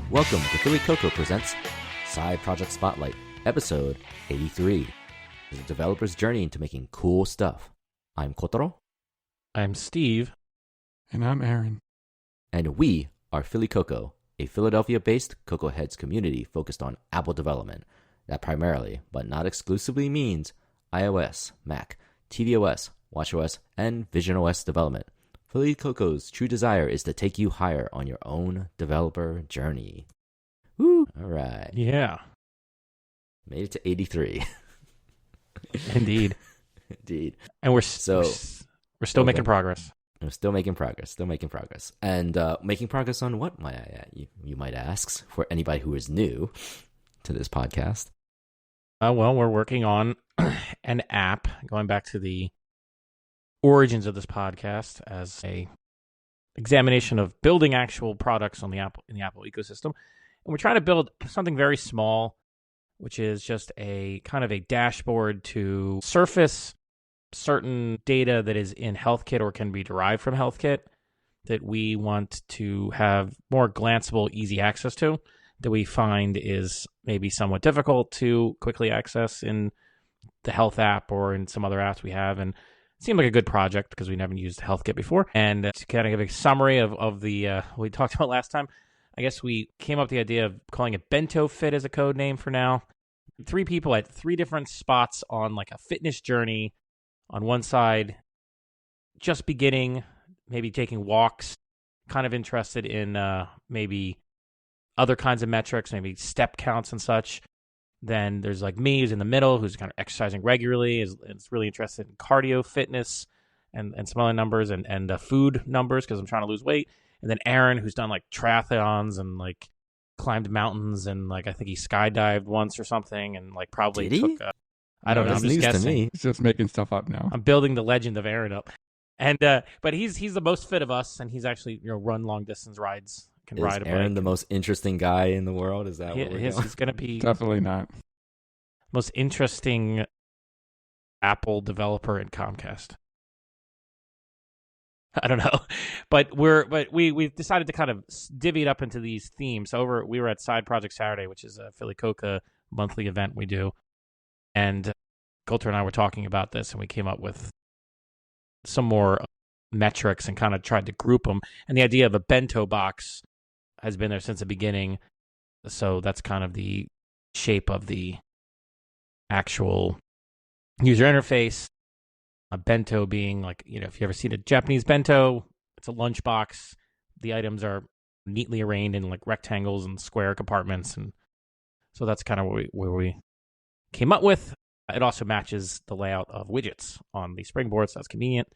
Welcome to Philly Coco presents Side Project Spotlight, episode 83. It's a developer's journey into making cool stuff. I'm Kotaro. I'm Steve. And I'm Aaron. And we are Philly Coco, a Philadelphia-based Cocoa Heads community focused on Apple development that primarily, but not exclusively, means iOS, Mac, tvOS, watchOS, and visionOS development. Philly Coco's true desire is to take you higher on your own developer journey. Woo! All right. Yeah. Made it to 83. Indeed. Indeed. And we're So we're still making progress. We're still making progress. And making progress on what, you might ask, for anybody who is new to this podcast. Well, we're working on an app, going back to the origins of this podcast as a examination of building actual products on the Apple ecosystem. And we're trying to build something very small, which is just a kind of a dashboard to surface certain data that is in HealthKit or can be derived from HealthKit that we want to have more glanceable, easy access to, that we find is maybe somewhat difficult to quickly access in the health app or in some other apps we have. And it seemed like a good project because we never used HealthKit before. And to kind of give a summary of the what we talked about last time, I guess we came up with the idea of calling it Bento Fit as a code name for now. 3 people at 3 different spots on like a fitness journey. On one side, just beginning, maybe taking walks, kind of interested in maybe other kinds of metrics, maybe step counts and such. Then there's like me, who's in the middle, who's kind of exercising regularly, is really interested in cardio fitness and some other numbers and food numbers because I'm trying to lose weight. And then Aaron, who's done like triathlons and like climbed mountains and like I think he skydived once or something and like probably took I don't know. I'm just guessing. He's just making stuff up now. I'm building the legend of Aaron up, and but he's the most fit of us, and he's actually run long distance rides. Can ride a bike. Is Aaron the most interesting guy in the world? Is that what we're going? He's going to be Definitely not. Most interesting Apple developer in Comcast. I don't know, but we've decided to kind of divvy it up into these themes. So we were at Side Project Saturday, which is a Philly Coca monthly event we do. And Coulter and I were talking about this, and we came up with some more metrics and kind of tried to group them. And the idea of a bento box has been there since the beginning. So that's kind of the shape of the actual user interface. A bento being like, if you ever seen a Japanese bento, it's a lunchbox. The items are neatly arranged in like rectangles and square compartments. And so that's kind of where we came up with. It also matches the layout of widgets on the springboard, so that's convenient.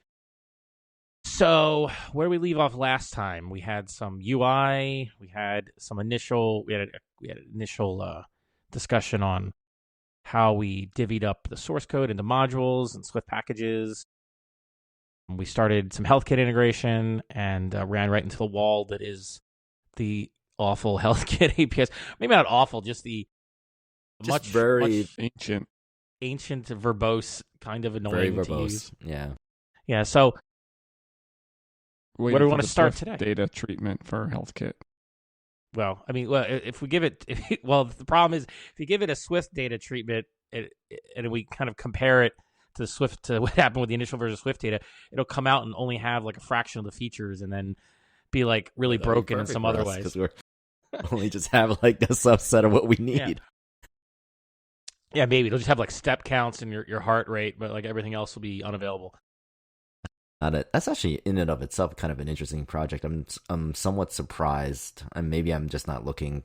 So where did we leave off last time? We had some UI. We had an initial discussion on how we divvied up the source code into modules and Swift packages. We started some HealthKit integration and ran right into the wall that is the awful HealthKit APIs. Maybe not awful, just the much ancient, verbose, kind of annoying. Very verbose. To use. Yeah. So, where do we want to start today? Data treatment for HealthKit. Well, I mean, if we give it, the problem is if you give it a Swift data treatment, and we kind of compare it to Swift to what happened with the initial version of SwiftData, it'll come out and only have like a fraction of the features, and then be like really broken in some other ways. Because we're only just have like a subset of what we need. Yeah, maybe it'll just have like step counts and your heart rate, but like everything else will be unavailable. That's actually in and of itself kind of an interesting project. I'm somewhat surprised, and maybe I'm just not looking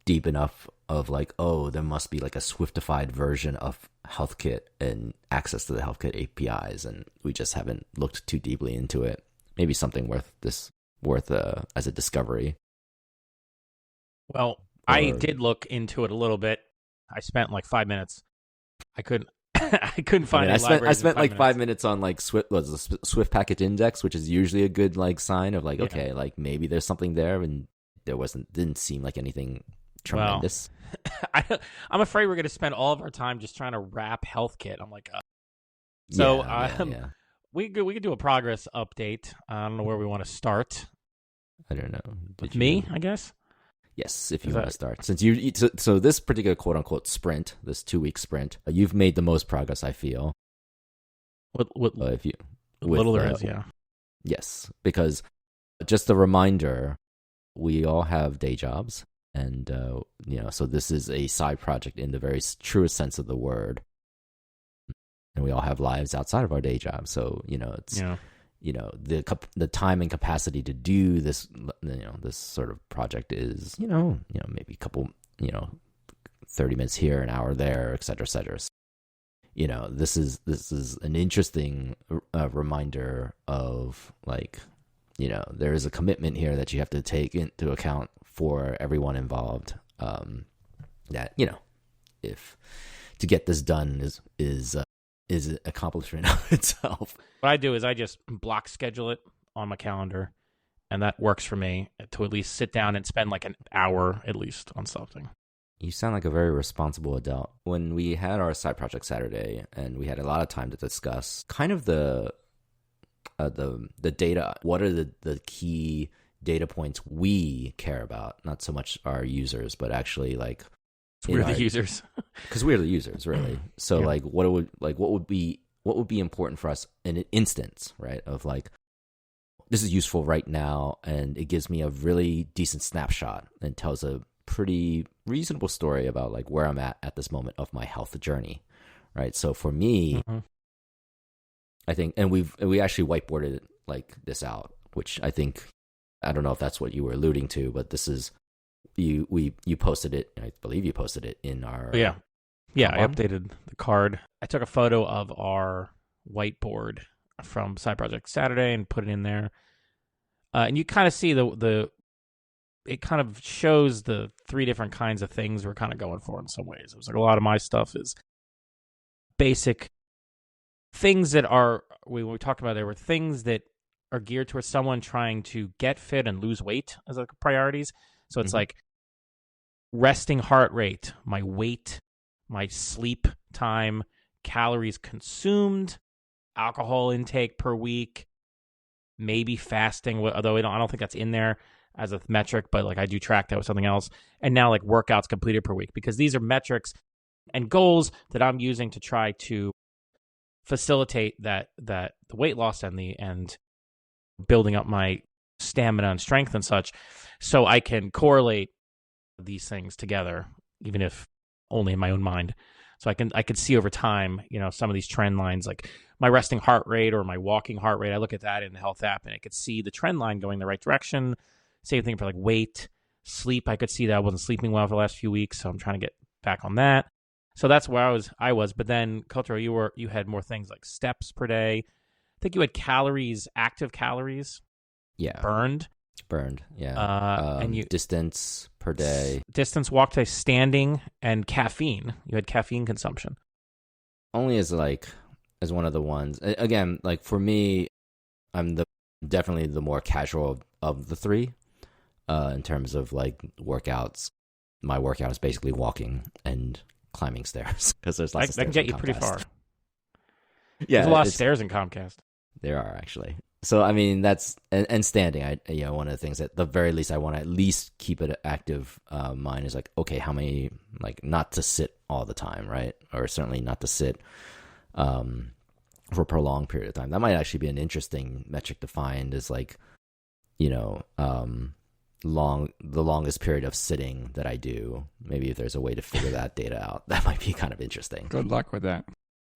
deep enough of like, oh, there must be like a Swiftified version of HealthKit and access to the HealthKit APIs, and we just haven't looked too deeply into it. Maybe something worth as a discovery. Well, I did look into it a little bit. I spent like 5 minutes. I couldn't find any libraries. I spent like 5 minutes on like Swift package index, which is usually a good like sign of like, okay, like maybe there's something there, and didn't seem like anything tremendous. Well, I'm afraid we're going to spend all of our time just trying to wrap HealthKit. I'm like, we could do a progress update. I don't know where we want to start. I don't know. With me, I guess. Yes, if you want to start. Since so this particular quote unquote sprint, this 2-week sprint, you've made the most progress, I feel. What if you little there is, yeah. Yes, because just a reminder, we all have day jobs, and so this is a side project in the very truest sense of the word, and we all have lives outside of our day job. So it's the time and capacity to do this, this sort of project is maybe a couple 30 minutes here, an hour there, et cetera, et cetera. So, this is an interesting reminder of there is a commitment here that you have to take into account for everyone involved. That if to get this done is an accomplishment of itself. What I do is I just block schedule it on my calendar, and that works for me to at least sit down and spend like an hour at least on something. You sound like a very responsible adult. When we had our side project Saturday, and we had a lot of time to discuss kind of the data, what are the key data points we care about, not so much our users, but actually we're the users. Because we're the users, really. So yeah. what would be important for us in an instance, right? Of this is useful right now, and it gives me a really decent snapshot and tells a pretty reasonable story about where I'm at this moment of my health journey, right? So for me, I think, and we actually whiteboarded this out, which I think, I don't know if that's what you were alluding to, but this is you posted it. I believe you posted it in our I updated the card. I took a photo of our whiteboard from Side Project Saturday and put it in there, and you kind of see it kind of shows the 3 different kinds of things we're kind of going for in some ways. It was a lot of my stuff is basic things that are, when we talked about, there were things that are geared towards someone trying to get fit and lose weight as priorities. So it's resting heart rate, my weight, my sleep time, calories consumed, alcohol intake per week, maybe fasting, although I don't think that's in there as a metric, but I do track that with something else. And now workouts completed per week, because these are metrics and goals that I'm using to try to facilitate that the weight loss and building up my stamina and strength and such, so I can correlate these things together, even if only in my own mind. So I could see over time, some of these trend lines, like my resting heart rate or my walking heart rate. I look at that in the health app, and I could see the trend line going the right direction. Same thing for weight, sleep. I could see that I wasn't sleeping well for the last few weeks, so I'm trying to get back on that. So that's where I was. But then, Kotaro, you had more things like steps per day. I think you had calories, active calories. Yeah. Burned, yeah. And distance per day. Distance walked day, standing, and caffeine. You had caffeine consumption. Only as one of the ones. Again, for me, I'm definitely the more casual of the 3. In terms of workouts. My workout is basically walking and climbing stairs, because there's lots of stairs. I can get you pretty far. Yeah, there's a lot of stairs in Comcast. There are, actually. So I mean, that's and standing. One of the things at the very least I want to at least keep it active. Mine is okay, how many, not to sit all the time, right? Or certainly not to sit for a prolonged period of time. That might actually be an interesting metric to find. Is the longest period of sitting that I do. Maybe if there's a way to figure that data out, that might be kind of interesting. Good luck with that.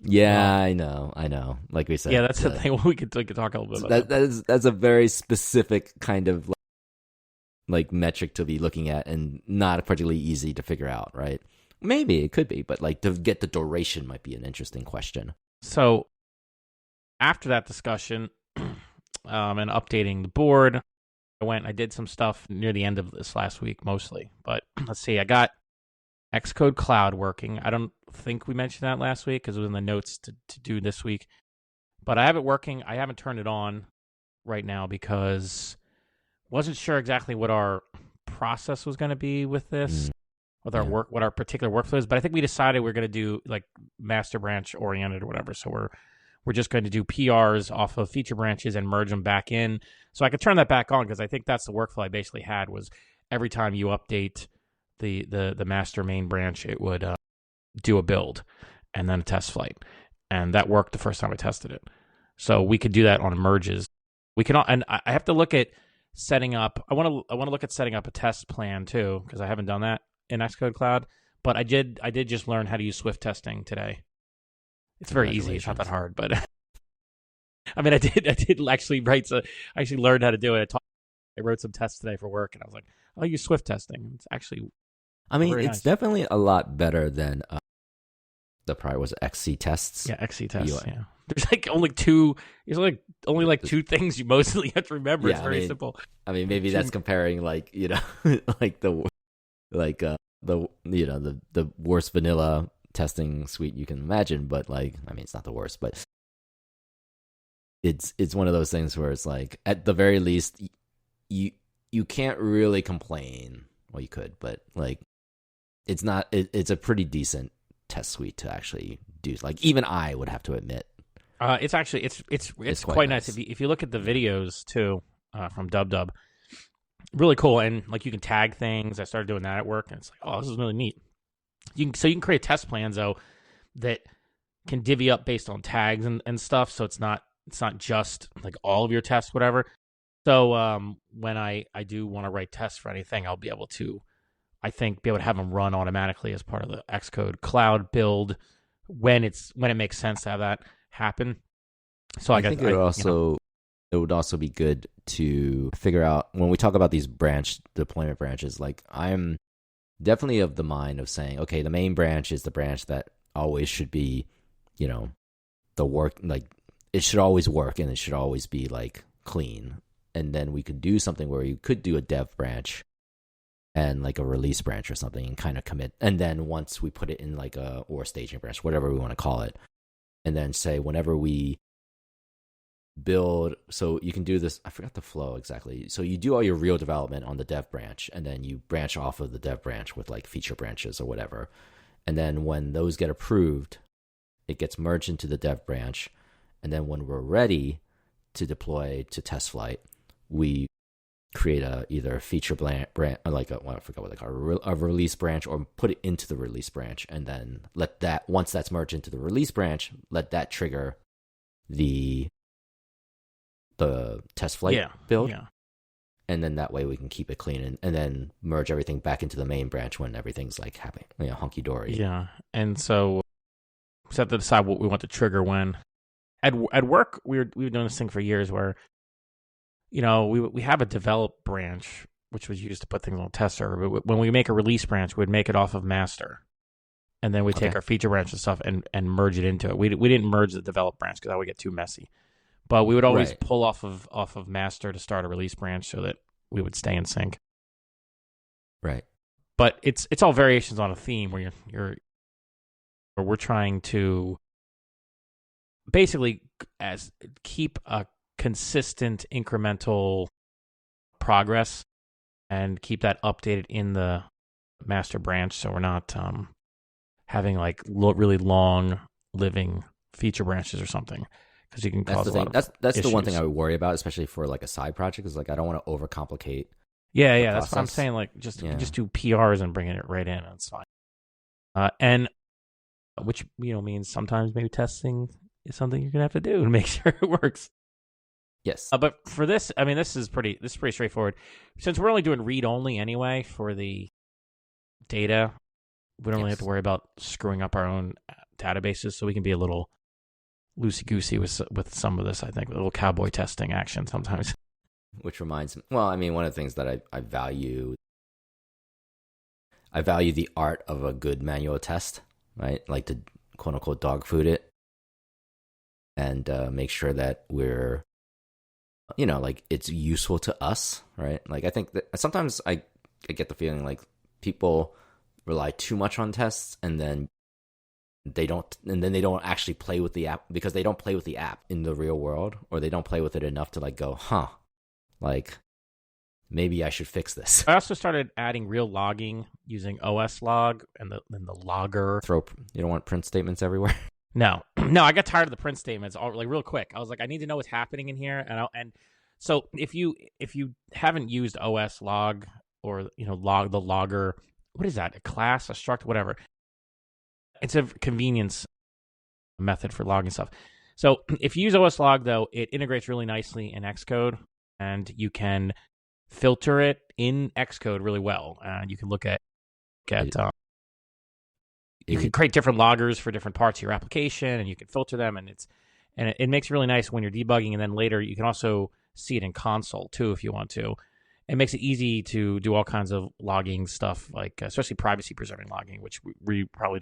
Yeah, I know. Like we said, yeah, that's the thing. We could talk a little bit about that's a very specific kind of metric to be looking at, and not particularly easy to figure out, right? Maybe it could be, but to get the duration might be an interesting question. So after that discussion and updating the board, I did some stuff near the end of this last week, mostly. But let's see, I got Xcode Cloud working. I don't think we mentioned that last week because it was in the notes to do this week. But I have it working. I haven't turned it on right now because wasn't sure exactly what our process was going to be with this, with our work, what our particular workflow is. But I think we decided we're going to do master branch oriented or whatever. So we're just going to do PRs off of feature branches and merge them back in. So I could turn that back on because I think that's the workflow I basically had was every time you update the master main branch, it would do a build and then a test flight. And that worked the first time I tested it. So we could do that on merges. We can, and I have to look at setting up. I want to look at setting up a test plan too because I haven't done that in Xcode Cloud. But I did just learn how to use Swift testing today. It's very easy. It's not that hard, but I mean, I did actually I actually learned how to do it. I wrote some tests today for work, and I was like, I'll use Swift testing. It's actually, I mean, it's nice. Definitely a lot better than the prior was XC tests. Yeah, XC tests. Yeah, there's like only two. There's only like two things you mostly have to remember. It's very simple. I mean, maybe that's comparing like like the worst vanilla testing suite you can imagine, but like, I mean, it's not the worst, but it's one of those things where it's like, at the very least, you can't really complain. Well, you could, but like, it's not. It's a pretty decent test suite to actually do. Like, even I would have to admit, it's actually it's quite nice. If you look at the videos too from DubDub, really cool, and like you can tag things. I started doing that at work, and it's like, oh, this is really neat. You can create test plans though that can divvy up based on tags and stuff. So it's not just like all of your tests, whatever. So when I do want to write tests for anything, I'll be able to, I think, be able to have them run automatically as part of the Xcode Cloud build when it makes sense to have that happen. So I think it would also be good to figure out when we talk about these branch deployment branches. Like, I'm definitely of the mind of saying, okay, the main branch is the branch that always should be, the work, like it should always work and it should always be like clean. And then we could do something where you could do a dev branch and like a release branch or something and kind of commit. And then once we put it in like or staging branch, whatever we want to call it, and then say whenever we build, so you can do this, I forgot the flow exactly. So you do all your real development on the dev branch, and then you branch off of the dev branch with like feature branches or whatever. And then when those get approved, it gets merged into the dev branch. And then when we're ready to deploy to test flight, we create either a feature branch, like I forgot what they call it, a release branch, or put it into the release branch, and then let that, once that's merged into the release branch, let that trigger the test flight build. Yeah. And then that way we can keep it clean and then merge everything back into the main branch when everything's like happening, hunky dory. Yeah. And so we have to decide what we want to trigger when. At work, we were doing this thing for years where, we have a develop branch, which was used to put things on a test server. But when we make a release branch, we'd make it off of master. And then we take our feature branch and stuff and merge it into it. We didn't merge the develop branch because that would get too messy. But we would always pull off of master to start a release branch so that we would stay in sync. Right. But it's all variations on a theme where we're trying to basically keep a consistent incremental progress and keep that updated in the master branch, so we're not having like really long living feature branches or something, because you can cause a lot of that's issues. The one thing I would worry about, especially for like a side project, is like I don't want to overcomplicate. Yeah, that's what I'm saying. Like just do PRs and bringing it right in. That's fine. And which means sometimes maybe testing is something you're gonna have to do to make sure it works. Yes. But for this, I mean, this is pretty straightforward. Since we're only doing read only anyway for the data, we don't really have to worry about screwing up our own databases. So we can be a little loosey goosey with some of this. I think a little cowboy testing action sometimes. Which reminds me, well, I mean, one of the things that I value the art of a good manual test, right? Like to quote unquote dog food it and make sure that we're, like it's useful to us, right? Like I think that sometimes I get the feeling like people rely too much on tests and then they don't actually play with the app because they don't play with the app in the real world, or they don't play with it enough to like go, like maybe I should fix this. I also started adding real logging using OS log and the logger. You don't want print statements everywhere. No, no, I got tired of the print statements all like real quick. I was like, I need to know what's happening in here, and so if you haven't used OS log or log the logger, what is that? A class, a struct, whatever. It's a convenience method for logging stuff. So if you use OS log though, it integrates really nicely in Xcode, and you can filter it in Xcode really well. And you can look at you can create different loggers for different parts of your application, and you can filter them, and it makes it really nice when you're debugging, and then later you can also see it in console too if you want to. It makes it easy to do all kinds of logging stuff, like especially privacy preserving logging, which we probably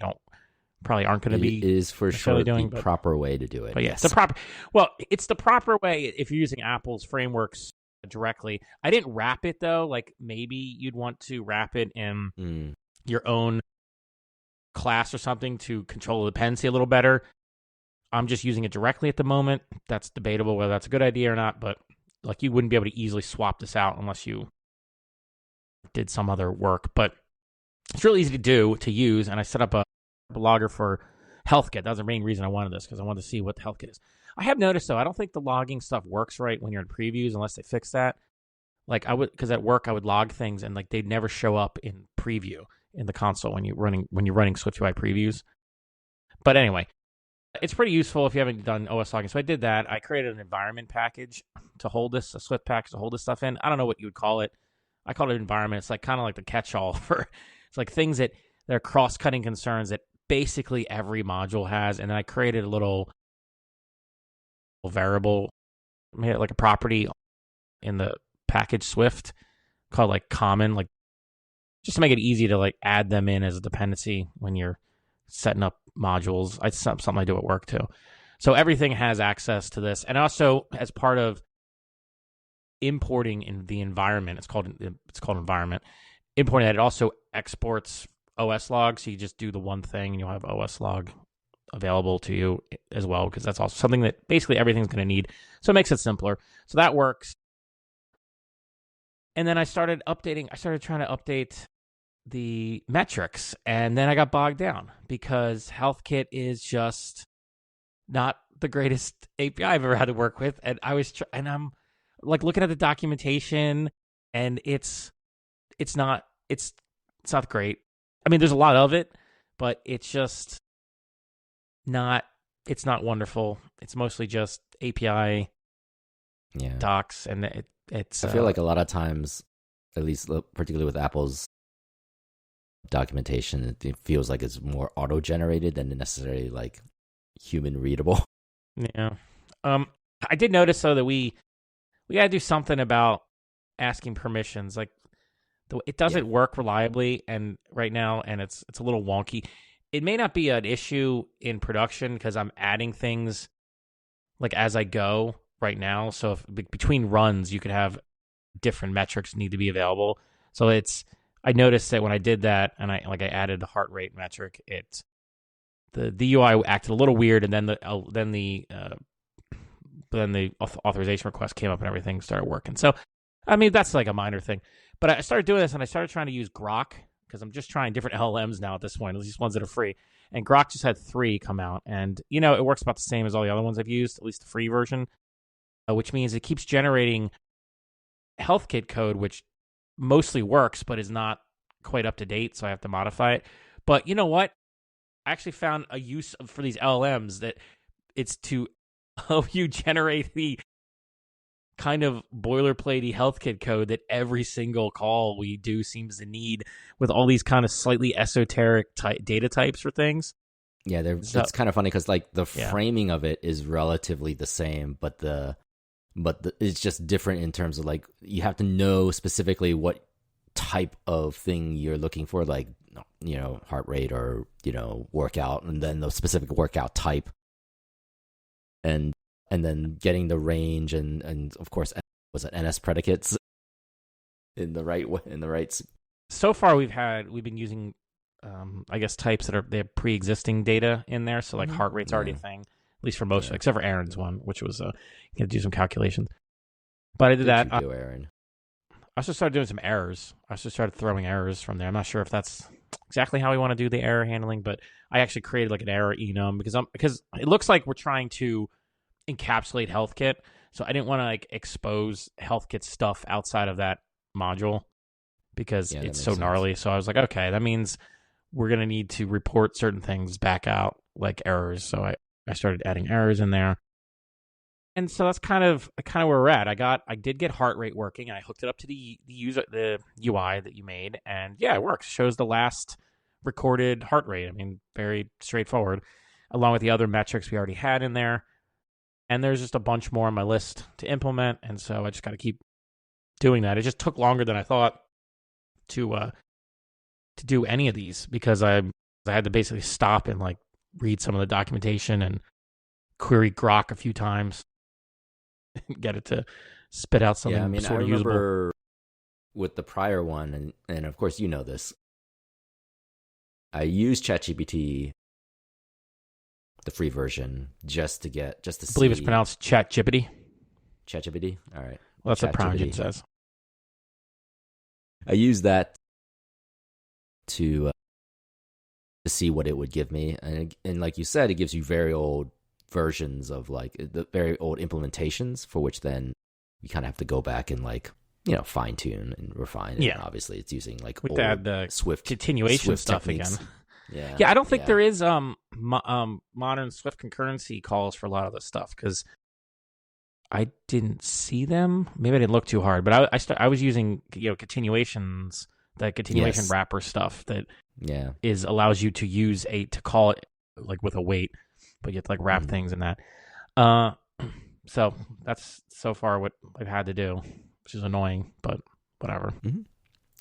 aren't going to be. It is for sure doing, the proper way to do it. But yes, it's the proper way if you're using Apple's frameworks directly. I didn't wrap it though. Like maybe you'd want to wrap it in your own class or something to control the dependency a little better. I'm just using it directly at the moment. That's debatable whether that's a good idea or not, but like you wouldn't be able to easily swap this out unless you did some other work. But it's really easy to use, and I set up a logger for HealthKit. That was the main reason I wanted this, because I wanted to see what the HealthKit is. I have noticed though, I don't think the logging stuff works right when you're in previews unless they fix that. Like because at work I would log things and like they'd never show up in preview in the console when you're running SwiftUI previews. But anyway, it's pretty useful if you haven't done OS logging. So I did that. I created an environment package to hold this, a Swift package to hold this stuff in. I don't know what you would call it. I call it environment. It's like kind of like the catch-all for it's like things that are cross-cutting concerns that basically every module has. And then I created a little variable, made it like a property in the package Swift called like common, like just to make it easy to like add them in as a dependency when you're setting up modules. It's something I do at work too. So everything has access to this. And also as part of importing in the environment, it's called environment, importing that, it also exports OS log. So you just do the one thing and you'll have OS log available to you as well, because that's also something that basically everything's going to need. So it makes it simpler. So that works. And then I started trying to update the metrics, and then I got bogged down because HealthKit is just not the greatest API I've ever had to work with. And and I'm like looking at the documentation, and it's not great. I mean, there's a lot of it, but it's just not wonderful. It's mostly just API docs, and it's. I feel like a lot of times, at least particularly with Apple's documentation, it feels like it's more auto-generated than necessarily like human readable. Yeah. I did notice though that we got to do something about asking permissions. Like it doesn't work reliably and right now, and it's a little wonky. It may not be an issue in production because I'm adding things like as I go right now. So if between runs, you could have different metrics need to be available. So I noticed that when I did that and I added the heart rate metric, the UI acted a little weird, and then the authorization request came up and everything started working. So, I mean, that's like a minor thing. But I started doing this, and I started trying to use Grok because I'm just trying different LLMs now at this point, at least ones that are free. And Grok just had 3 come out, and it works about the same as all the other ones I've used, at least the free version, which means it keeps generating HealthKit code, which mostly works, but is not quite up to date, so I have to modify it. But you know what? I actually found a use for these LLMs that it's to help you generate the kind of boilerplatey HealthKit code that every single call we do seems to need, with all these kind of slightly esoteric data types for things. Yeah, it's kind of funny because like the framing of it is relatively the same, but it's just different in terms of like you have to know specifically what type of thing you're looking for, like heart rate or workout, and then the specific workout type, and then getting the range and of course was it NS predicates in the right. So far we've been using I guess types they have pre-existing data in there, so like heart rate's already a thing, at least for most, except for Aaron's one, which was you had to do some calculations. But I did that. You do, Aaron? also started doing some errors. I also started throwing errors from there. I'm not sure if that's exactly how we want to do the error handling, but I actually created like an error enum because it looks like we're trying to encapsulate HealthKit. So I didn't want to like expose HealthKit stuff outside of that module because it's so gnarly. So I was like, okay, that means we're going to need to report certain things back out like errors. So I started adding errors in there. And so that's kind of where we're at. I did get heart rate working. I hooked it up to the UI that you made, and yeah, it works. It shows the last recorded heart rate. I mean, very straightforward, along with the other metrics we already had in there. And there's just a bunch more on my list to implement, and so I just got to keep doing that. It just took longer than I thought to do any of these because I had to basically stop and like read some of the documentation and query Grok a few times. Get it to spit out something sort of usable. I remember with the prior one, and of course you know this, I used ChatGPT, the free version, just to see. I believe it's pronounced ChatGPT. ChatGPT? All right. Well, that's what Prime says. I used that to see what it would give me. And like you said, it gives you very old versions of like the very old implementations for which then you kind of have to go back and like, fine tune and refine. Yeah. And obviously it's using like old the Swift continuation Swift stuff techniques. Again. Yeah, I don't think there is modern Swift concurrency calls for a lot of this stuff because I didn't see them. Maybe I didn't look too hard, but I was using continuations, the continuation wrapper stuff that allows you to use to call it like with a wait, but you have to like wrap things in that. So that's so far what I've had to do, which is annoying, but whatever. Mm-hmm.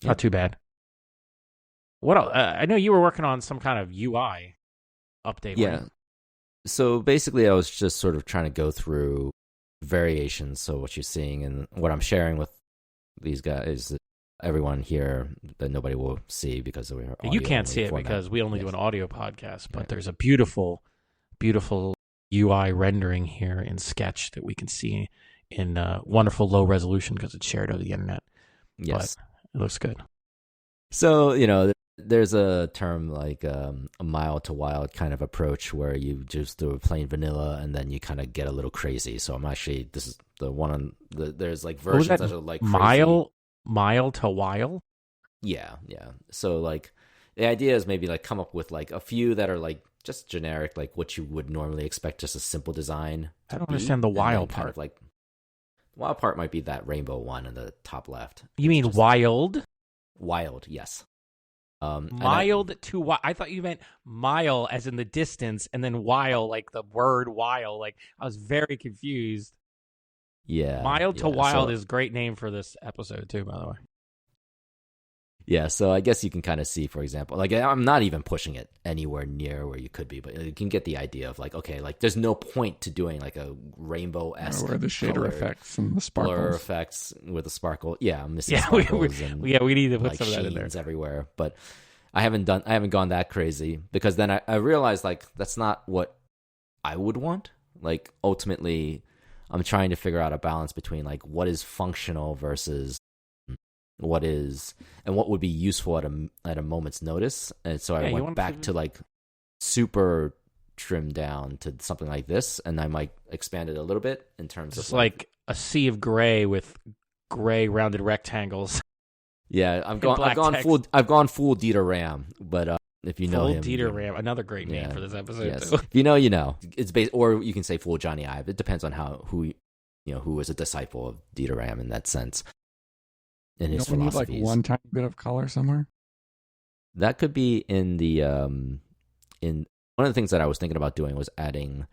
Not too bad. What else? I know you were working on some kind of UI update. Yeah. Right? So basically, I was just sort of trying to go through variations. So what you're seeing and what I'm sharing with these guys, everyone here that nobody will see because we're you can't see it format. Because we only do an audio podcast. But there's a beautiful, beautiful UI rendering here in Sketch that we can see in wonderful low resolution because it's shared over the internet. Yes, but it looks good. So there's a term like a mild to wild kind of approach where you just do a plain vanilla and then you kind of get a little crazy. So I'm actually, this is the one on there's like versions that are like crazy. Mild to wild? Yeah. So like the idea is maybe like come up with like a few that are like just generic, like what you would normally expect, just a simple design. I don't understand the wild part. Kind of like the wild part might be that rainbow one in the top left. You mean wild? Wild, yes. Mild to wild. I thought you meant mile as in the distance, and then while like the word while. Like I was very confused. Yeah, mild to wild is a great name for this episode too, by the way. Yeah, so I guess you can kind of see, for example, like I'm not even pushing it anywhere near where you could be, but you can get the idea of like, okay, like there's no point to doing like a rainbow-esque where the shader effects and the sparkles. Blur effects with the sparkle. Yeah, I'm missing sparkles and we need to put like some of that in there everywhere. But I haven't gone that crazy because then I realized like that's not what I would want. Like ultimately, I'm trying to figure out a balance between like what is functional versus what would be useful at a moment's notice. And so I went back to like super trimmed down to something like this, and I might expand it a little bit in terms of like a sea of gray with gray rounded rectangles. Yeah, I've gone full Dieter Ram, but if you know him, Dieter Ram, another great name for this episode. Yes. If you know, you know. It's based, or you can say full Johnny Ive. It depends on who is a disciple of Dieter Ram in that sense. In his philosophies. Like one tiny bit of color somewhere. That could be in the in one of the things that I was thinking about doing was adding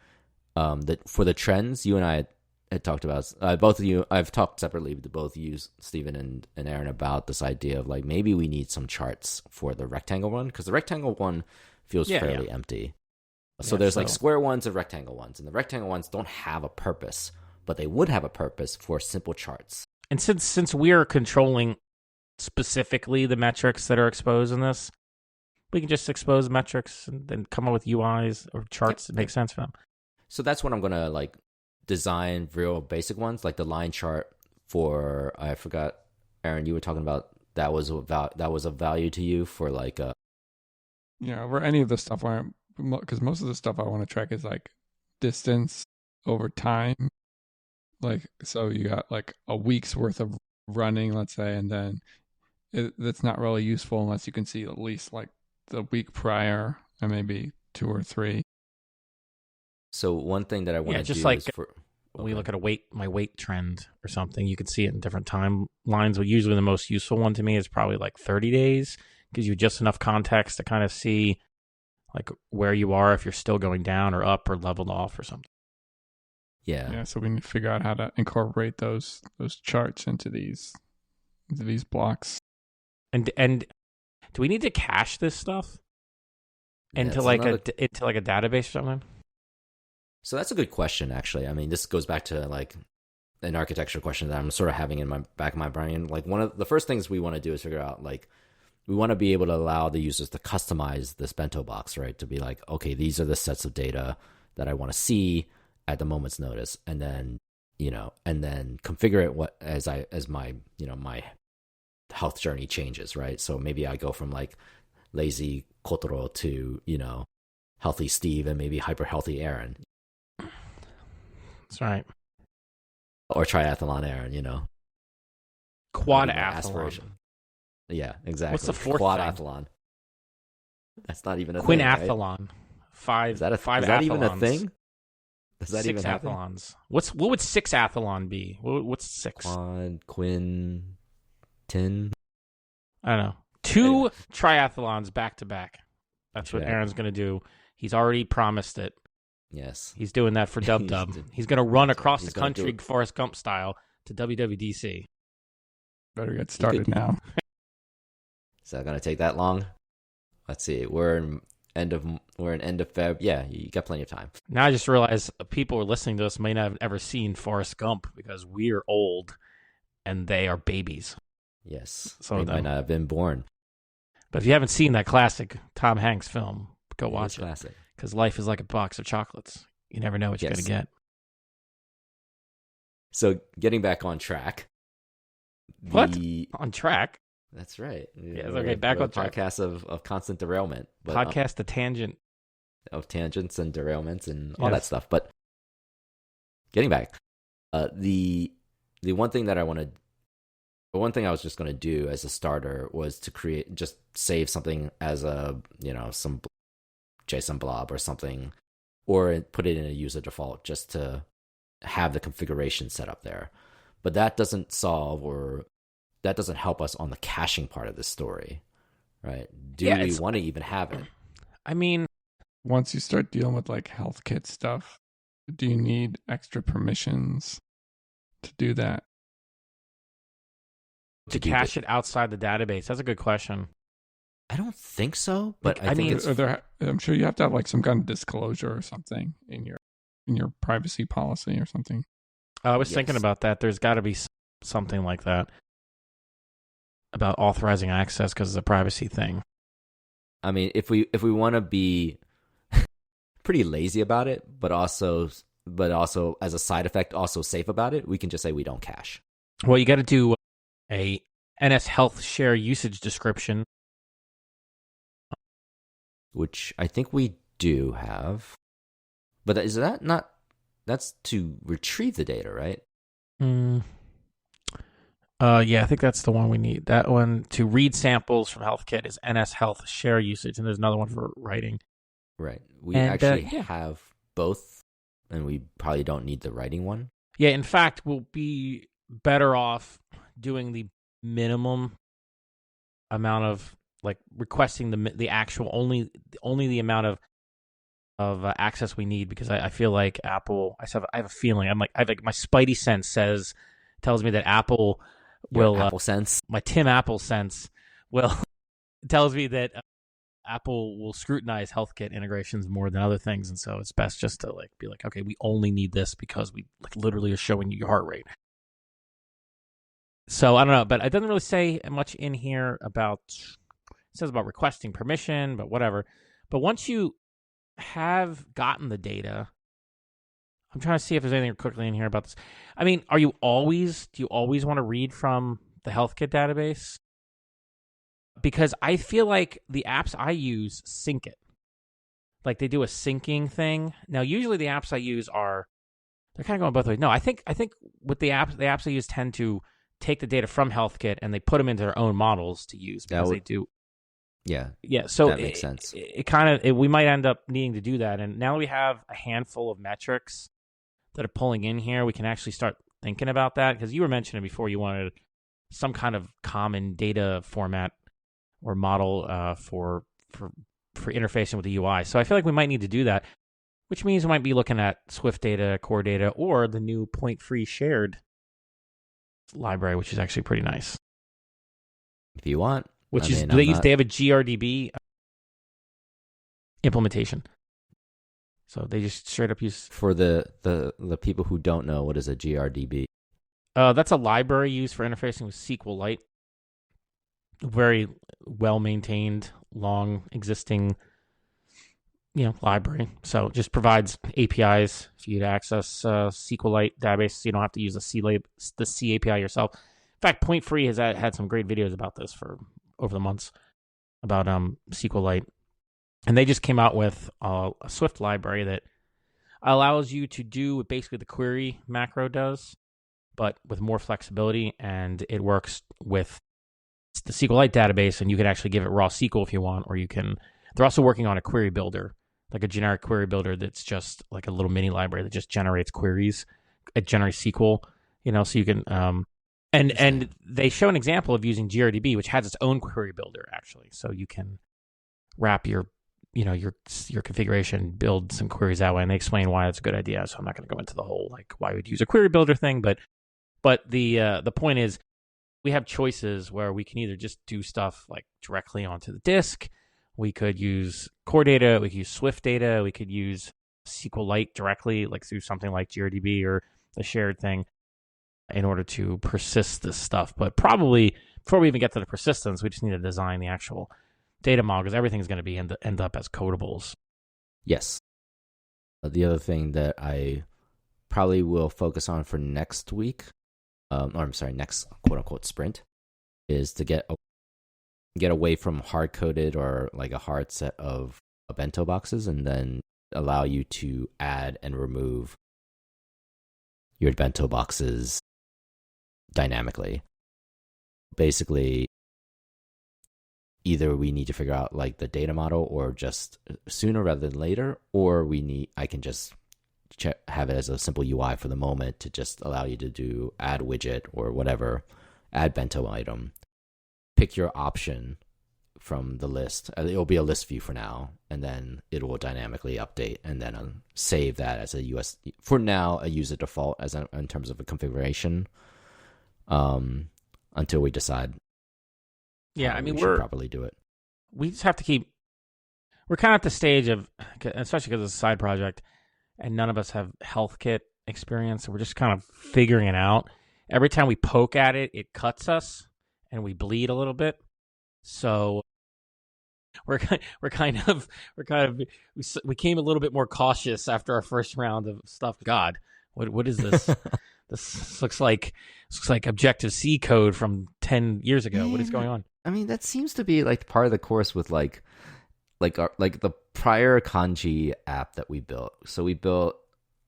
for the trends. You and I had talked about both of you. I've talked separately to both you, Stephen and Aaron, about this idea of like maybe we need some charts for the rectangle one because the rectangle one feels fairly empty. So there's like square ones and rectangle ones, and the rectangle ones don't have a purpose, but they would have a purpose for simple charts. And since we are controlling specifically the metrics that are exposed in this, we can just expose metrics and then come up with UIs or charts that make sense for them. So that's what I'm going to like design real basic ones, like the line chart for, I forgot Aaron, you were talking about that was of value to you for like Over any of the stuff, because most of the stuff I want to track is like distance over time. Like, so you got like a week's worth of running, let's say, and then that's not really useful unless you can see at least like the week prior and maybe 2 or 3. So one thing that I want to just do like is for when we look at my weight trend or something, you can see it in different timelines. But usually the most useful one to me is probably like 30 days. Gives you just enough context to kind of see like where you are, if you're still going down or up or leveled off or something. Yeah. So we need to figure out how to incorporate those charts into these blocks. And do we need to cache this stuff into like a database or something? So that's a good question, actually. I mean, this goes back to like an architecture question that I'm sort of having in my back of my brain. Like one of the first things we want to do is figure out like we want to be able to allow the users to customize this bento box, right? To be like, okay, these are the sets of data that I want to see at the moment's notice, and then and then configure it as my my health journey changes, right? So maybe I go from like lazy Kotaro to healthy Steve and maybe hyper healthy Aaron. That's right. Or triathlon Aaron, Quadathlon. Yeah, exactly. What's the fourth Quadathlon? That's not even a Quinathlon. thing, right? Five. Is that athlons. even a thing? Does that 6 even happen? athlons. What would 6 athlon be? What's 6? Quad, Quin, 10. I don't know. 2 triathlons back to back. That's what Aaron's going to do. He's already promised it. Yes. He's doing that for Dub Dub. He's going to run across the country, Forrest Gump style, to WWDC. Better get started now. Is that going to take that long? Let's see. We're in end of Feb. Yeah, you got plenty of time. Now I just realized people who are listening to us may not have ever seen Forrest Gump because we're old and they are babies. Yes. Some they of them might not have been born. But if you haven't seen that classic Tom Hanks film, go watch it. Classic. Because life is like a box of chocolates. You never know what you're going to get. So getting back on track. What? On track? That's right. Yeah, okay, back on track. Podcast of constant derailment. But, podcast the tangent. Of tangents and derailments and all that stuff. But getting back, the one thing that I was just going to do as a starter was to just save something as a, some JSON blob or something, or put it in a user default just to have the configuration set up there. But that doesn't that doesn't help us on the caching part of the story, right? Do we want to even have it? I mean, once you start dealing with like HealthKit stuff, do you need extra permissions to do that? To cache it outside the database? That's a good question. I don't think so, but I think mean, I'm sure you have to have like some kind of disclosure or something in your privacy policy or something. I was thinking about that. There's got to be something like that about authorizing access because it's a privacy thing. I mean, if we want to be pretty lazy about it, but also as a side effect, also safe about it, we can just say we don't cache. Well, you got to do a NS Health Share usage description, which I think we do have. But is that not? That's to retrieve the data, right? Yeah, I think that's the one we need. That one to read samples from HealthKit is NS Health Share usage, and there's another one for writing. Right. We actually have both, and we probably don't need the writing one. Yeah, in fact, we'll be better off doing the minimum amount of like requesting the actual only the amount of access we need, because I feel like Apple. I have a feeling. I have my spidey sense tells me that Apple will Apple sense. My Tim Apple sense tells me that Apple will scrutinize HealthKit integrations more than other things, and so it's best just to be like, okay, we only need this because we literally are showing you your heart rate. So I don't know, but it doesn't really say much in here about. It says about requesting permission, but whatever. But once you have gotten the data, I'm trying to see if there's anything quickly in here about this. I mean, do you always want to read from the HealthKit database, because I feel like the apps I use sync it. Like they do a syncing thing. Now, usually the apps I use they're kind of going both ways. No, I think with the apps I use tend to take the data from HealthKit and they put them into their own models to use because they do. Yeah. Yeah. So that makes sense. We might end up needing to do that. And now that we have a handful of metrics that are pulling in here, we can actually start thinking about that, because you were mentioning before you wanted some kind of common data format or model for interfacing with the UI. So I feel like we might need to do that, which means we might be looking at SwiftData, Core Data, or the new point-free shared library, which is actually pretty nice. If you want. They have a GRDB implementation. So they just straight up use... For the people who don't know, what is a GRDB? That's a library used for interfacing with SQLite. Very well-maintained, long existing, library. So it just provides APIs for you to access SQLite database. So you don't have to use the C API yourself. In fact, Point Free has had some great videos about this for over the months about SQLite, and they just came out with a Swift library that allows you to do what basically the query macro does, but with more flexibility, and it works with the SQLite database, and you can actually give it raw SQL if you want, or you can. They're also working on a query builder, like a generic query builder that's just like a little mini library that just generates queries. It generates SQL, so you can. And they show an example of using GRDB, which has its own query builder actually, so you can wrap your configuration, build some queries that way, and they explain why it's a good idea. So I'm not going to go into the whole like why we'd use a query builder thing, but the point is, we have choices where we can either just do stuff like directly onto the disk. We could use Core Data. We could use SwiftData. We could use SQLite directly, like through something like GRDB or the shared thing, in order to persist this stuff. But probably before we even get to the persistence, we just need to design the actual data model, because everything's going to be end up as codables. Yes. The other thing that I probably will focus on for next week, next quote-unquote sprint, is to get away from hard-coded or like a hard set of bento boxes, and then allow you to add and remove your bento boxes dynamically. Basically, either we need to figure out like the data model, or just sooner rather than later, or I can just have it as a simple UI for the moment to just allow you to do add widget or whatever, add bento item, pick your option from the list. It'll be a list view for now, and then it will dynamically update, and then save that as a for now, a user default in terms of a configuration, until we decide. Yeah, I mean, we should probably do it. We just have to keep. We're kind of at the stage of, especially because it's a side project, and none of us have HealthKit experience, so we're just kind of figuring it out. Every time we poke at it, it cuts us, and we bleed a little bit. So we came a little bit more cautious after our first round of stuff. God, what is this? This looks like Objective-C code from 10 years ago. What is going on? I mean, that seems to be like part of the course with like the prior kanji app that we built. So we built,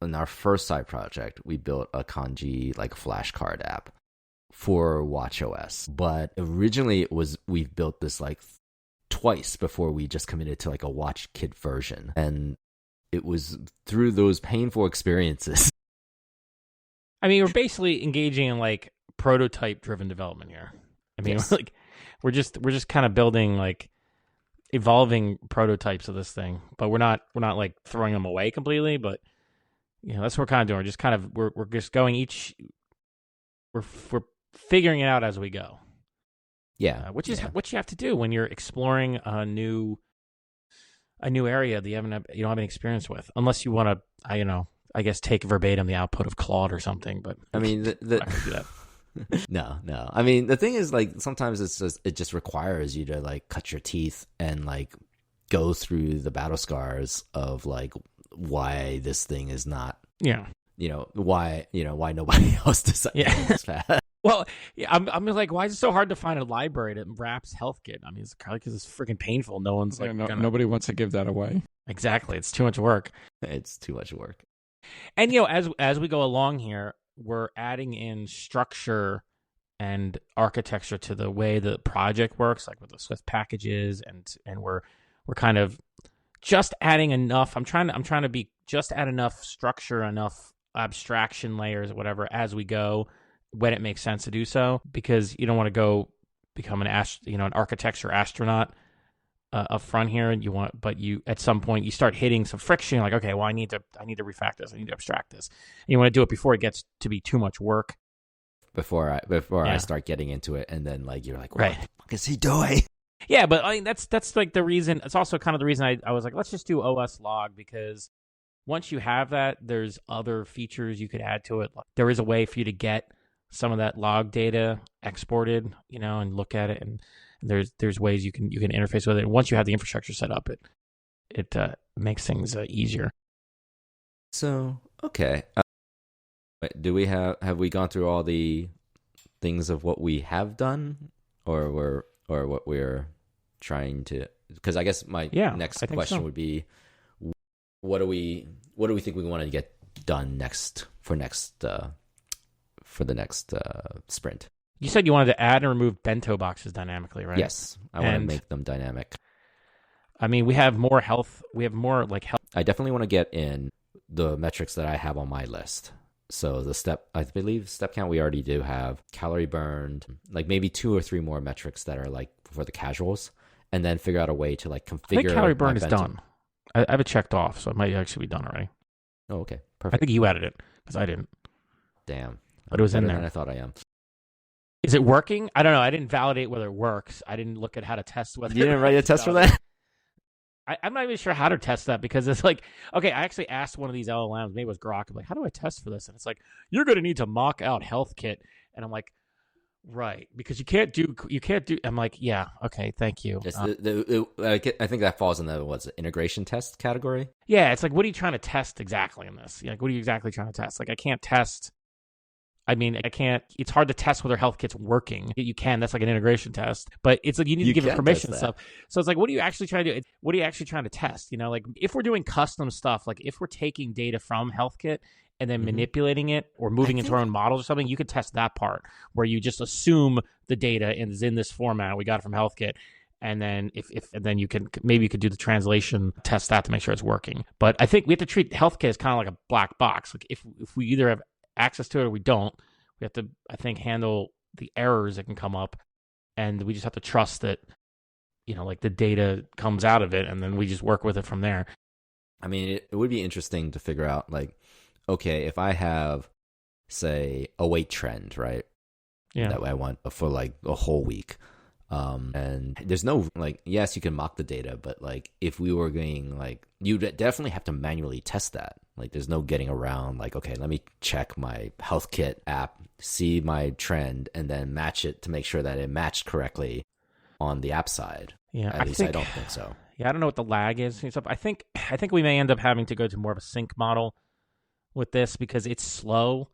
in our first side project, we built a kanji like flashcard app for watchOS. But originally we built this like twice before we just committed to like a WatchKit version. And it was through those painful experiences. I mean, we're basically engaging in like prototype driven development here. I mean, yes. we're just kind of building like evolving prototypes of this thing, but we're not like throwing them away completely, but that's what we're kind of doing. We're just going we're figuring it out as we go. Yeah. Which is what you have to do when you're exploring a new area that you don't have any experience with, unless you want to, I guess take verbatim the output of Claude or something, but I mean, I'm not gonna do that. No. I mean, the thing is, like, sometimes it just requires you to like cut your teeth and like go through the battle scars of like why this thing is not. Yeah. Why nobody else decided this path. Well, yeah, I'm like, why is it so hard to find a library that wraps HealthKit? I mean, it's probably because it's freaking painful. No one's like, nobody wants to give that away. Exactly. It's too much work. It's too much work. And as we go along here, we're adding in structure and architecture to the way the project works, like with the Swift packages, and we're kind of just adding enough. I'm trying to be just add enough structure, enough abstraction layers, whatever, as we go when it makes sense to do so, because you don't want to go become an architecture astronaut up front here, and but you at some point you start hitting some friction, like, okay, well, I need to refactor this, I need to abstract this, and you want to do it before it gets to be too much work. Before I start getting into it, and then like you're like, what right, the fuck is he doing? Yeah, but I mean that's like the reason. It's also kind of the reason I was like, let's just do OS log, because once you have that, there's other features you could add to it. There is a way for you to get some of that log data exported, and look at it, and there's ways you can interface with it. And once you have the infrastructure set up, it makes things easier. So okay, do we have we gone through all the things of what we have done, or what we're trying to? Because I guess my next question would be, what do we think we want to get done for the next sprint? You said you wanted to add and remove bento boxes dynamically, right? Yes, I want to make them dynamic. I mean, we have more health. We have more like health. I definitely want to get in the metrics that I have on my list. So I believe step count we already do have, calorie burned, like maybe 2 or 3 more metrics that are like for the casuals, and then figure out a way to like configure. I think calorie burned is done. I have it checked off, so it might actually be done already. Oh, okay, perfect. I think you added it because I didn't. Damn, but it was in there. I thought I am. Is it working? I don't know. I didn't validate whether it works. I didn't look at how to test whether. You didn't write a test for that? I'm not even sure how to test that, because it's like, okay, I actually asked one of these LLMs, maybe it was Grok, I'm like, how do I test for this? And it's like, you're going to need to mock out HealthKit. And I'm like, right, because you can't do, I'm like, yeah, okay, thank you. I think that falls in the integration test category. Yeah, it's like, what are you trying to test exactly in this? Like, what are you exactly trying to test? Like, I can't test. I mean, it's hard to test whether HealthKit's working. You can, that's like an integration test, but it's like you need to give it permission and stuff. So it's like, what are you actually trying to do? What are you actually trying to test? Like if we're doing custom stuff, like if we're taking data from HealthKit and then manipulating it or moving into our own models or something, you could test that part where you just assume the data is in this format. We got it from HealthKit. And then then you can do the translation, test that to make sure it's working. But I think we have to treat HealthKit as kind of like a black box. Like if we either have access to it or we don't, we have to, I think, handle the errors that can come up, and we just have to trust that, like the data comes out of it, and then we just work with it from there. I mean, it would be interesting to figure out, like, okay, if I have, say, a weight trend, right? Yeah. That I want for like a whole week. And there's no, like, yes, you can mock the data, but like if we were going, like, you'd definitely have to manually test that. Like there's no getting around, like, okay, let me check my HealthKit app, see my trend, and then match it to make sure that it matched correctly on the app side. Yeah, At least I don't think so. Yeah, I don't know what the lag is and stuff. I think we may end up having to go to more of a sync model with this, because it's slow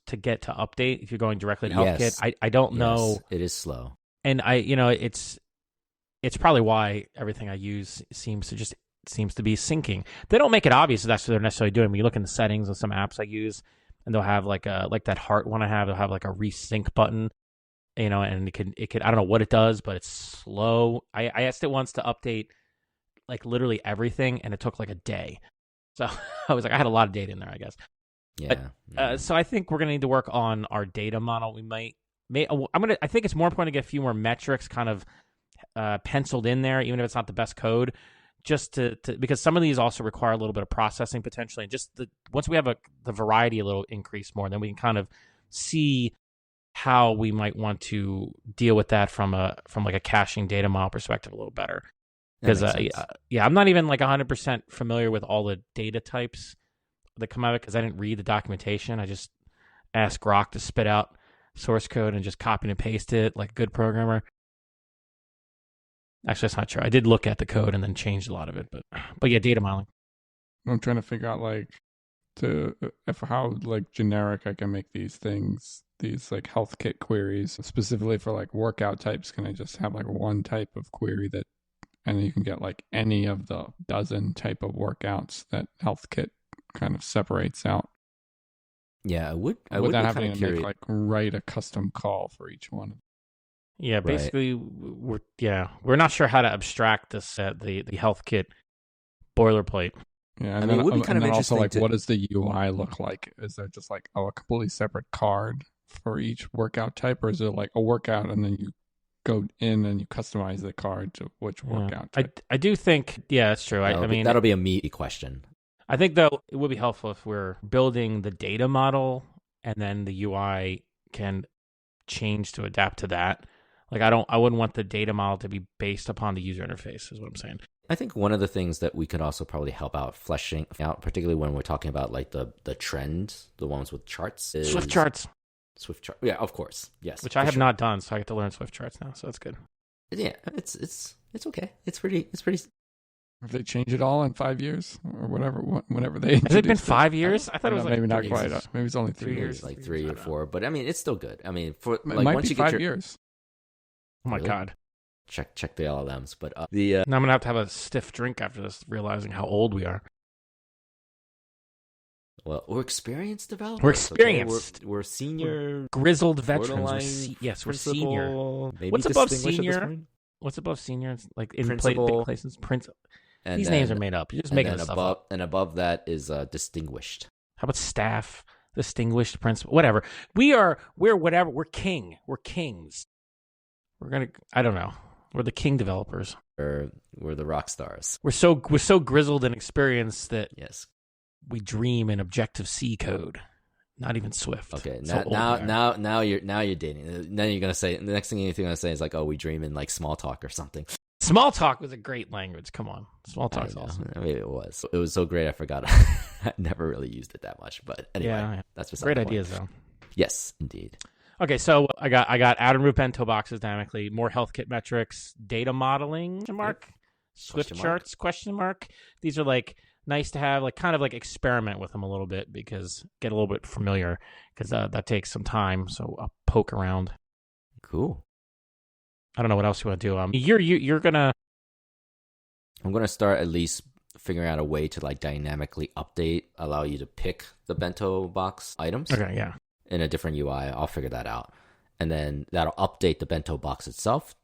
to get to update if you're going directly to HealthKit. Yes. I don't know. It is slow. And it's probably why everything I use seems to be syncing. They don't make it obvious that that's what they're necessarily doing. When you look in the settings of some apps I use, and they'll have like that heart one I have, they'll have like a resync button, and it could I don't know what it does, but it's slow. I asked it once to update like literally everything, and it took like a day. So I was like, I had a lot of data in there, I guess. Yeah. But, so I think we're gonna need to work on our data model. I think it's more important to get a few more metrics kind of penciled in there, even if it's not the best code, just to because some of these also require a little bit of processing potentially. And just once we have the variety a little increase more, then we can kind of see how we might want to deal with that from like a caching data model perspective a little better. Because I'm not even like 100% familiar with all the data types that come out of it, because I didn't read the documentation. I just asked Grok to spit out source code and just copy and paste it like a good programmer. Actually, that's not true. I did look at the code and then changed a lot of it, but yeah, data modeling. I'm trying to figure out, like, to if how like generic I can make these things, these like HealthKit queries specifically for like workout types. Can I just have like one type of query that, and then you can get like any of the dozen type of workouts that HealthKit kind of separates out. Yeah, I would without be having kind of to curious. make like write a custom call for each one. Yeah, basically, we're not sure how to abstract this the HealthKit boilerplate. Yeah, I and mean, then, it would be kind and of then also interesting like to- what does the UI look like? Is there just like a completely separate card for each workout type, or is it like a workout and then you go in and you customize the card to which workout type? I do think, yeah, that's true. I mean, that'll be a meaty question. I think though it would be helpful if we're building the data model and then the UI can change to adapt to that. Like I wouldn't want the data model to be based upon the user interface, is what I'm saying. I think one of the things that we could also probably help out fleshing out, particularly when we're talking about like the trends, the ones with charts, is Swift charts, yeah, of course, yes, which I have not done, so I get to learn Swift charts now, so that's good. Yeah, it's okay. It's pretty. If they change it all in 5 years or whatever, whenever they Has it been 5 years? I thought it was like maybe not 3 quite. years. Maybe it's only 3 3 years. years. Like 3 or 4, but I mean, it's still good. I mean, for It like might once be you get 5 your years. Oh my Really? god! check the LLMs, but Now I'm gonna have to have a stiff drink after this, realizing how old we are. well, we're experienced developers. We're experienced. Okay? We're senior, Grizzled veterans. We're borderline yes, we're senior. principal, maybe What's above distinguished at this senior? point. What's above senior? It's like in Principal. big places. Prince. And These then, names are made up. You're just and making then this stuff above, up. and above that is distinguished. How about staff? Distinguished principal. Whatever. We're whatever. We're king. We're kings. I don't know. We're the king developers. We're the rock stars. We're so grizzled and experienced that Yes. we dream in Objective C code, not even Swift. Okay. So old we are. Now you're dating. Then you're gonna say the next thing you're gonna say is like, oh, we dream in like small talk or something. Small talk was a great language. Come on, small I talk's know. awesome. I mean, it was so great. I forgot. I never really used it that much, but anyway, Yeah. that's beside Great the point. ideas though. Yes, indeed. Okay, so I got add and remove bento boxes dynamically, more HealthKit metrics, data modeling Swift Question mark. charts These are like nice to have, like kind of like experiment with them a little bit because get a little bit familiar because that takes some time. So I'll poke around. Cool. I don't know what else you want to do. You're gonna. I'm gonna start at least figuring out a way to like dynamically allow you to pick the bento box items. Okay, yeah. In a different UI. I'll figure that out. And then that'll update the bento box itself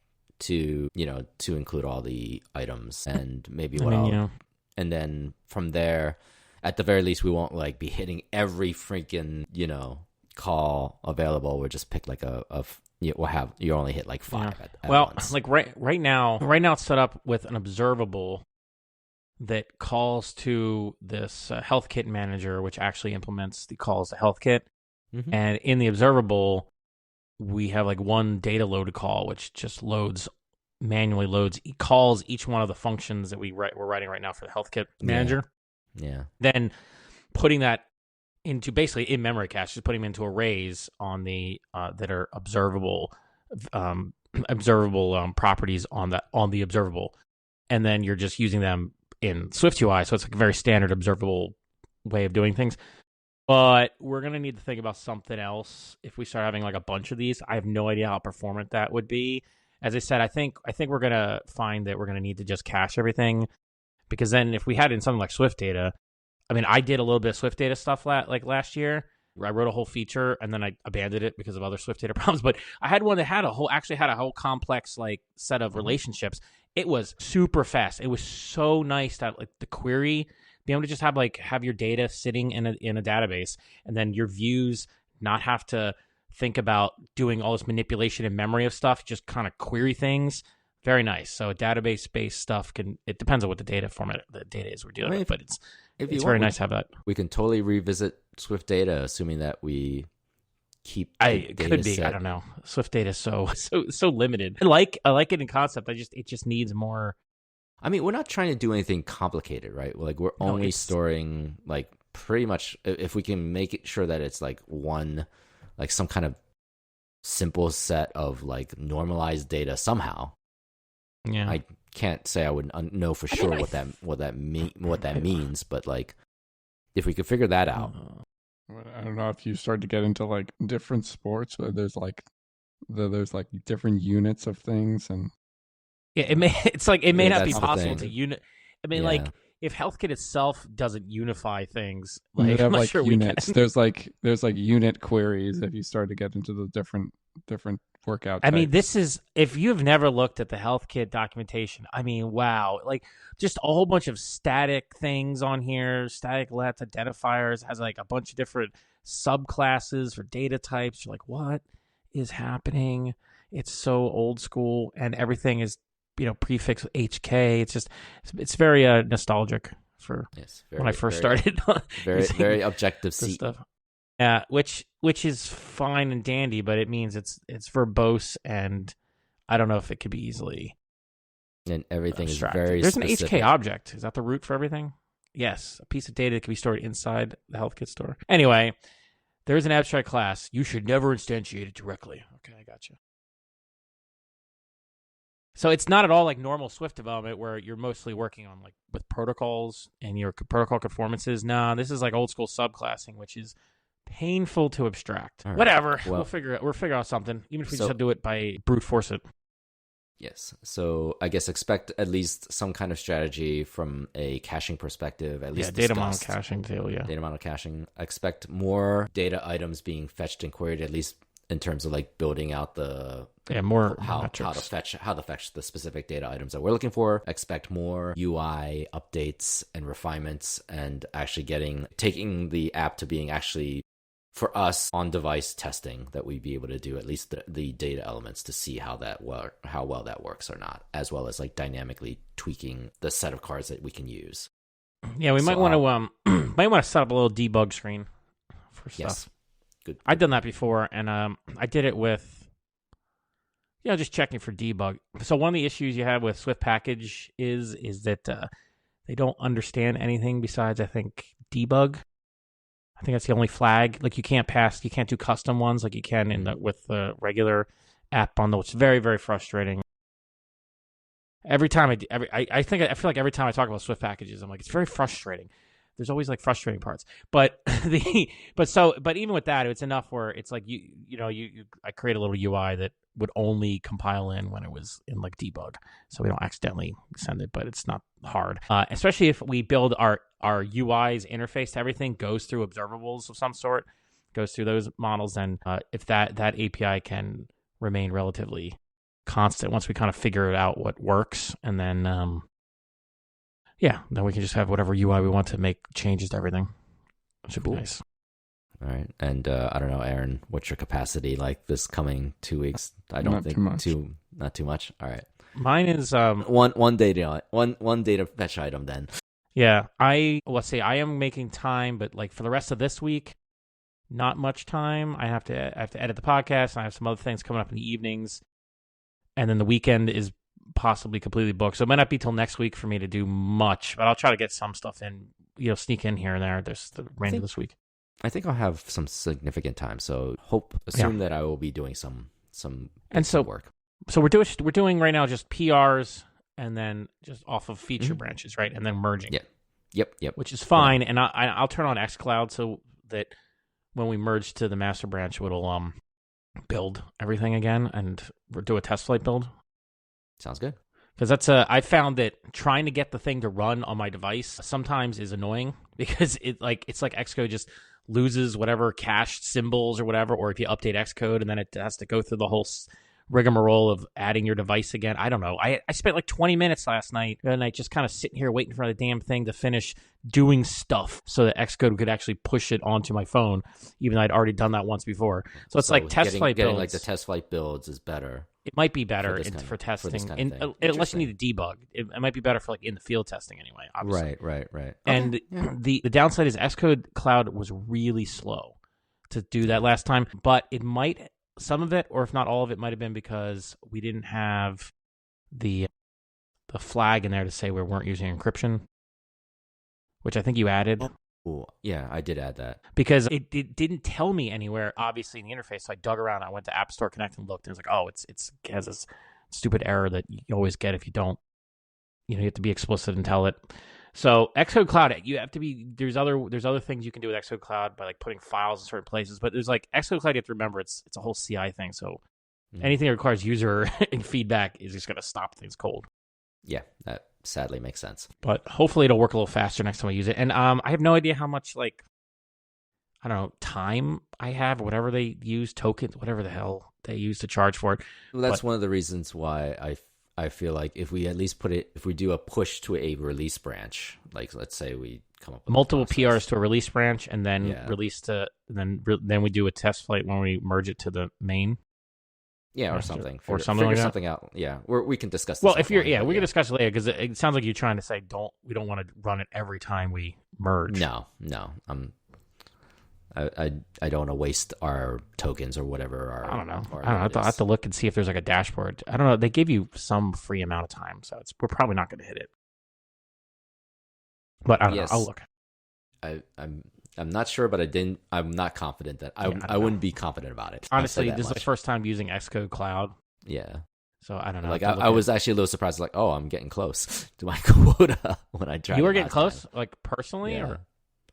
to include all the items and maybe and then from there, at the very least, we won't like be hitting every freaking, call available. We'll just pick like you only hit like 5 at once. Like right now it's set up with an observable that calls to this HealthKit manager, which actually implements the calls to HealthKit. Mm-hmm. And in the observable, we have like one data load call, which just manually calls each one of the functions that we're writing right now for the HealthKit manager. Yeah. Then putting that into basically in memory cache, just putting them into arrays on the that are observable properties on the observable, and then you're just using them in SwiftUI. So it's like a very standard observable way of doing things. But we're going to need to think about something else if we start having like a bunch of these. I have no idea how performant that would be. As I said, I think we're going to find that we're going to need to just cache everything, because then if we had it in something like SwiftData, I mean, I did a little bit of SwiftData stuff last year. I wrote a whole feature and then I abandoned it because of other SwiftData problems. But I had one that had a whole complex like set of relationships. It was super fast. It was so nice that like the query, be able to just have your data sitting in a database, and then your views not have to think about doing all this manipulation in memory of stuff. Just kind of query things. Very nice. So database-based stuff it depends on what the data format the data is we're dealing with, but it's very nice to have that. We can totally revisit SwiftData, assuming that we keep. It could be. I don't know. SwiftData is so limited. I like it in concept. It just needs more. I mean, we're not trying to do anything complicated, right? Like we're only storing like pretty much if we can make it sure that it's like one, like some kind of simple set of like normalized data somehow. Yeah, I can't say I would know for sure what that means, but like If we could figure that out. I don't know if you start to get into like different sports where there's like different units of things, and Yeah, it may not be that's the possible thing. to unit. I mean, Yeah. like if HealthKit itself doesn't unify things, they like have I'm not like sure units. we can. There's like unit queries if you start to get into the different workout I mean, types. this is if you've never looked at the HealthKit documentation. I mean, wow, like just a whole bunch of static things on here, static let identifiers, has like a bunch of different subclasses for data types. You're like, what is happening? It's so old school, and everything is prefixed with HK. It's very nostalgic for Yes, when I first started. very Objective this C. stuff. Yeah, which is fine and dandy, but it means it's verbose, and I don't know if it could be easily And everything abstracted. is very There's specific. an HK object. Is that the root for everything? Yes, a piece of data that can be stored inside the HealthKit store. Anyway, there's an abstract class. You should never instantiate it directly. Okay, I got you. So it's not at all like normal Swift development where you're mostly working on like with protocols and your protocol conformances. Nah, this is like old school subclassing, which is painful to abstract. Right. Whatever. Well- We'll figure out something. Even if we So- just do it by brute force it. Yes. So I guess expect at least some kind of strategy from a caching perspective, at least Data model discussed. caching too, yeah. Data model caching. Expect more data items being fetched and queried, at least in terms of like building out the More how metrics. to fetch the specific data items that we're looking for. Expect more UI updates and refinements, and actually taking the app to being actually for us on device testing, that we'd be able to do at least the data elements to see how well that works or not, as well as like dynamically tweaking the set of cards that we can use. Yeah, we So might want to might want to set up a little debug screen for stuff. Yes. Good. I've done that before, and I did it with, just checking for debug. So one of the issues you have with Swift package is that they don't understand anything besides, I think, debug. I think that's the only flag. Like you can't do custom ones like you can with the regular app bundle. It's very, very frustrating. Every time I feel like every time I talk about Swift packages, I'm like, it's very frustrating. There's always like frustrating parts, but even with that, it's enough where it's like I create a little UI that would only compile in when it was in like debug, so we don't accidentally send it. But it's not hard, especially if we build our UI's interface to everything goes through observables of some sort, goes through those models, and if that API can remain relatively constant once we kind of figure out what works, and then then we can just have whatever UI we want to make changes to everything. It should be nice. All right. And I don't know, Aaron, what's your capacity like this coming 2 weeks? I don't Not think too much. Not too much. All right. Mine is one data fetch item then. Yeah, I am making time, but like for the rest of this week, not much time. I have to edit the podcast, and I have some other things coming up in the evenings, and then the weekend is possibly completely booked. So it might not be till next week for me to do much, but I'll try to get some stuff in, sneak in here and there. There's the remainder of this week. I think I'll have some significant time, so assume that I will be doing some work. So we're doing right now just PRs and then just off of feature branches, right? And then merging. Yeah. Yep. Which is fine. And I'll turn on Xcloud so that when we merge to the master branch, it'll build everything again and do a test flight build. Sounds good. Because I found that trying to get the thing to run on my device sometimes is annoying because it's like Xcode just loses whatever cached symbols or whatever, or if you update Xcode and then it has to go through the whole rigmarole of adding your device again. I don't know. I spent like 20 minutes last night and I just kind of sitting here waiting for the damn thing to finish doing stuff so that Xcode could actually push it onto my phone, even though I'd already done that once before. So it's like test flight builds. Getting like the test flight builds is better. It might be better for testing, unless you need to debug. It might be better for like in the field testing anyway. Obviously. Right. And the downside is Xcode Cloud was really slow to do that last time, but some of it, or if not all of it, might have been because we didn't have the flag in there to say we weren't using encryption, which I think you added. Ooh, yeah, I did add that. Because it didn't tell me anywhere, obviously, in the interface. So I dug around. I went to App Store Connect and looked, and it was like, oh, it has this stupid error that you always get if you don't. You have to be explicit and tell it. So Xcode Cloud, you have to be there's other things you can do with Xcode Cloud by like putting files in certain places, but there's like Xcode Cloud, you have to remember it's a whole CI thing. So anything that requires user feedback is just going to stop things cold. Yeah, that sadly makes sense. But hopefully it'll work a little faster next time I use it. And I have no idea how much like I don't know time I have or whatever they use, tokens, whatever the hell they use to charge for it. Well, that's one of the reasons why I feel like if we at least if we do a push to a release branch, like let's say we come up with multiple PRs to a release branch and then then we do a test flight when we merge it to the main. Yeah, or something. Or something like that. Something out. Yeah, we can discuss this. Well, if you're, we can discuss it later because it sounds like you're trying to say we don't want to run it every time we merge. No. I don't want to waste our tokens or whatever. I don't know. I have to look and see if there's like a dashboard. I don't know. They give you some free amount of time, so we're probably not going to hit it. But I don't know. I'll look. I'm not sure, but I'm not confident that I wouldn't be confident about it. Honestly, this is the first time using Xcode Cloud. Yeah. So I don't know. Like I was actually a little surprised. Like, oh, I'm getting close to my quota when I tried. You were getting close, like personally, or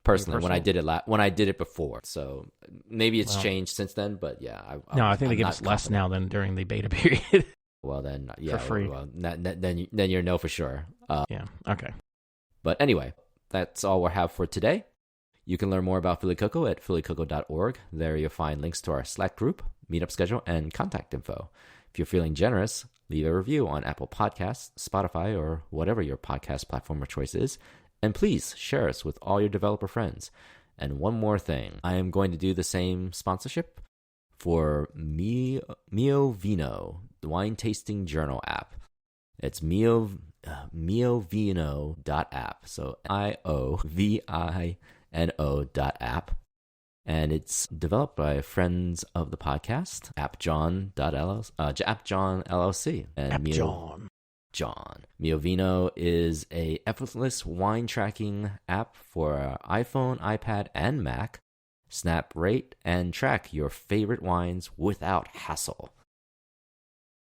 personally when I did it when I did it before. So maybe it's changed since then. But yeah, I think they give us less now than during the beta period. Well, then yeah, for free. Well, then you're no for sure. Yeah. Okay. But anyway, that's all we have for today. You can learn more about Philly Cocoa at phillycocoa.org. There you'll find links to our Slack group, meetup schedule, and contact info. If you're feeling generous, leave a review on Apple Podcasts, Spotify, or whatever your podcast platform of choice is. And please share us with all your developer friends. And one more thing, I am going to do the same sponsorship for Mio Vino, the wine tasting journal app. It's miovino.app. So IOVINO.app. And it's developed by friends of the podcast, AppJohn LLC. And John. Miovino is a effortless wine tracking app for iPhone, iPad, and Mac. Snap, rate, and track your favorite wines without hassle.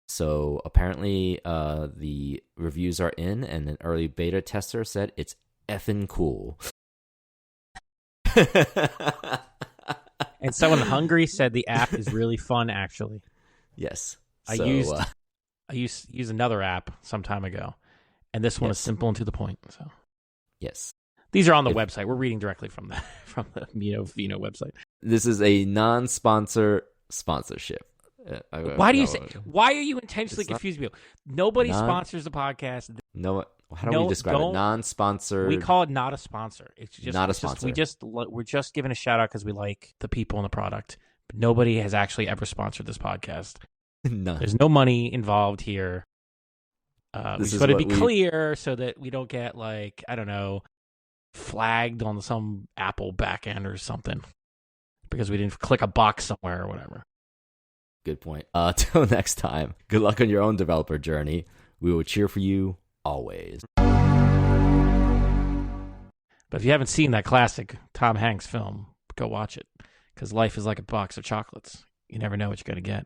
So apparently the reviews are in, and an early beta tester said it's effing cool. And someone hungry said the app is really fun, actually. Yes. I used another app some time ago, and this one is simple and to the point. So yes. These are on the website. We're reading directly from the Mio Vino website. This is a non-sponsor sponsorship. Why do you say? Why are you intentionally confusing me? Nobody sponsors the podcast. No. How do we describe it? Non-sponsored. We call it not a sponsor. It's just not a sponsor. We're just giving a shout out because we like the people and the product. But nobody has actually ever sponsored this podcast. No. There's no money involved here. We just want to be clear so that we don't get flagged on some Apple backend or something because we didn't click a box somewhere or whatever. Good point. Till next time, good luck on your own developer journey. We will cheer for you always. But if you haven't seen that classic Tom Hanks film, go watch it because life is like a box of chocolates. You never know what you're going to get.